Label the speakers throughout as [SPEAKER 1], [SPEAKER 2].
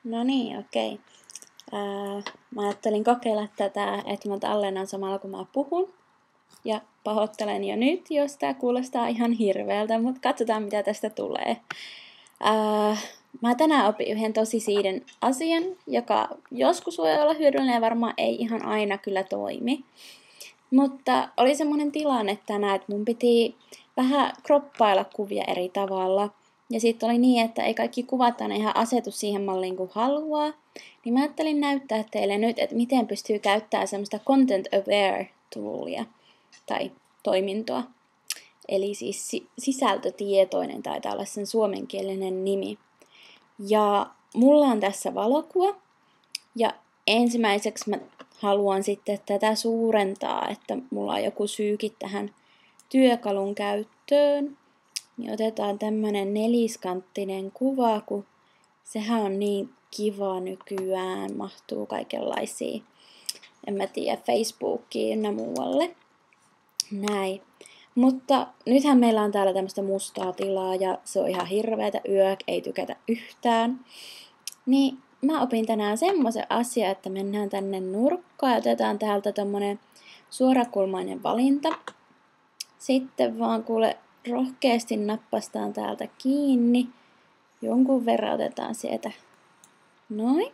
[SPEAKER 1] No niin, okei. Mä ajattelin kokeilla tätä, että mä tallennan samalla kun mä puhun. Ja pahoittelen jo nyt, jos tää kuulostaa ihan hirveältä, mutta katsotaan mitä tästä tulee. Mä tänään opin yhden tosi siiden asian, joka joskus voi olla hyödyllinen ja varmaan ei ihan aina kyllä toimi. Mutta oli semmoinen tilanne tänään, että mun piti vähän kroppailla kuvia eri tavalla. Ja sitten oli niin, että ei kaikki kuvat aina ihan asetu siihen malliin kuin haluaa. Niin mä ajattelin näyttää teille nyt, että miten pystyy käyttämään semmoista content aware toolia tai toimintoa. Eli siis sisältötietoinen taitaa olla sen suomenkielinen nimi. Ja mulla on tässä valokuva. Ja ensimmäiseksi mä haluan sitten tätä suurentaa, että mulla on joku syykin tähän työkalun käyttöön. Niin otetaan tämmönen neliskanttinen kuva, kun sehän on niin kiva nykyään, mahtuu kaikenlaisia, en mä tiedä, Facebookiin ynnä muualle. Näin. Mutta nythän meillä on täällä tämmöistä mustaa tilaa ja se on ihan hirveätä ei tykätä yhtään. Niin mä opin tänään semmoisen asian, että mennään tänne nurkkaan ja otetaan täältä tommonen suorakulmainen valinta. Sitten vaan kuule rohkeasti nappastaan täältä kiinni. Jonkun verran otetaan sieltä. Noin.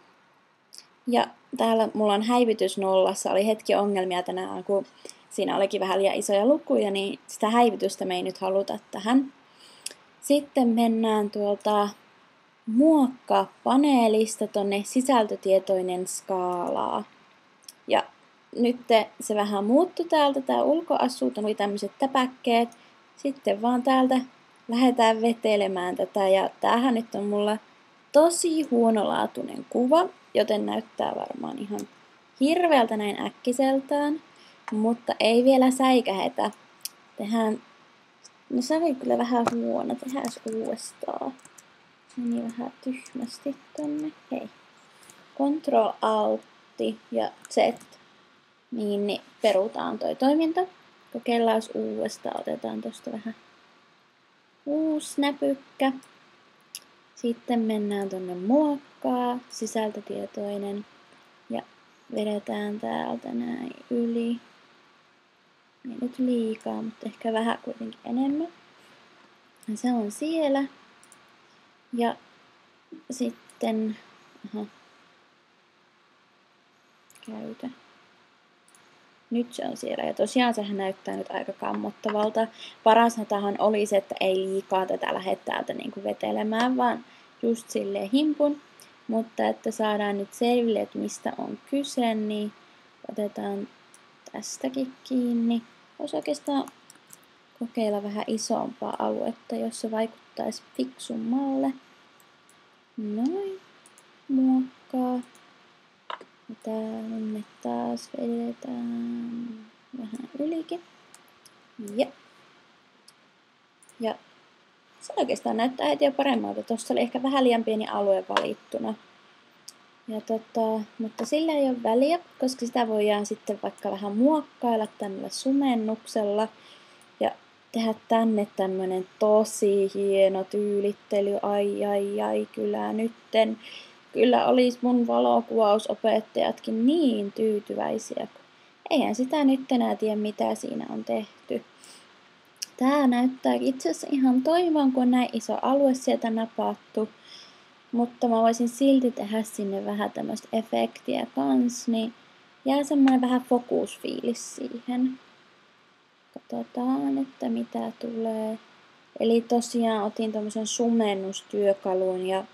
[SPEAKER 1] Ja täällä mulla on häivytys nollassa. Oli hetki ongelmia tänään, kun siinä olikin vähän liian isoja lukuja, niin sitä häivytystä me ei nyt haluta tähän. Sitten mennään tuolta muokkaa paneelista tonne sisältötietoinen skaalaa. Ja nyt se vähän muuttui täältä, tää ulkoasu, tuli tämmöiset täpäkkeet. Sitten vaan täältä lähdetään vetelemään tätä ja tämähän nyt on mulla tosi huonolaatuinen kuva, joten näyttää varmaan ihan hirveältä näin äkkiseltään, mutta ei vielä säikähetä. Tehdään, no se oli kyllä vähän huono, tehdään uudestaan. Meni vähän tyhmästi tonne, hei. Ctrl Alt ja Z, niin perutaan toi toiminto. Kokeillaan uudestaan, otetaan tosta vähän uusi näpykkä. Sitten mennään tonne muokkaa, sisältötietoinen ja vedetään täältä näin yli. Ei nyt liikaa, mutta ehkä vähän kuitenkin enemmän. Ja se on siellä. Ja sitten, käytä. Nyt se on siellä. Ja tosiaan sehän näyttää nyt aika kammottavalta. Parasnatahan olisi, että ei liikaa tätä lähde täältä niinku vetelemään, vaan just silleen himpun. Mutta että saadaan nyt selville, että mistä on kyse, niin otetaan tästäkin kiinni. Voisi oikeastaan kokeilla vähän isompaa aluetta, jos se vaikuttaisi fiksummalle. Noin. Muokkaa. Ja tänne taas vedetään vähän ylikin. Ja se oikeastaan näyttää heti jo paremmalta. Tuossa oli ehkä vähän liian pieni alue valittuna. Ja mutta sillä ei ole väliä, koska sitä voidaan sitten vaikka vähän muokkailla tämmöllä sumennuksella. Ja tehdä tänne tämmönen tosi hieno tyylittely. Ai, kyllä nytten. Kyllä olisi mun valokuvausopettajatkin niin tyytyväisiä. Eihän sitä nyt enää tiedä, mitä siinä on tehty. Tää näyttää itse asiassa ihan toimivan, kun on näin iso alue sieltä napattu. Mutta mä voisin silti tehdä sinne vähän tämmöistä efektiä kans, niin jää semmoinen vähän fokusfiilis siihen. Katsotaan, että mitä tulee. Eli tosiaan otin tämmöisen sumennustyökalun ja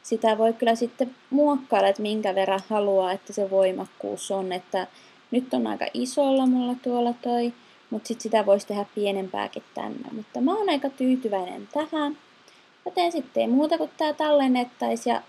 [SPEAKER 1] sitä voi kyllä sitten muokkailla, että minkä verran haluaa, että se voimakkuus on. Että nyt on aika isolla mulla tuolla toi, mutta sitten sitä voisi tehdä pienempääkin tänne. Mutta mä oon aika tyytyväinen tähän. Joten sitten ei muuta kuin tää tallennettaisiin ja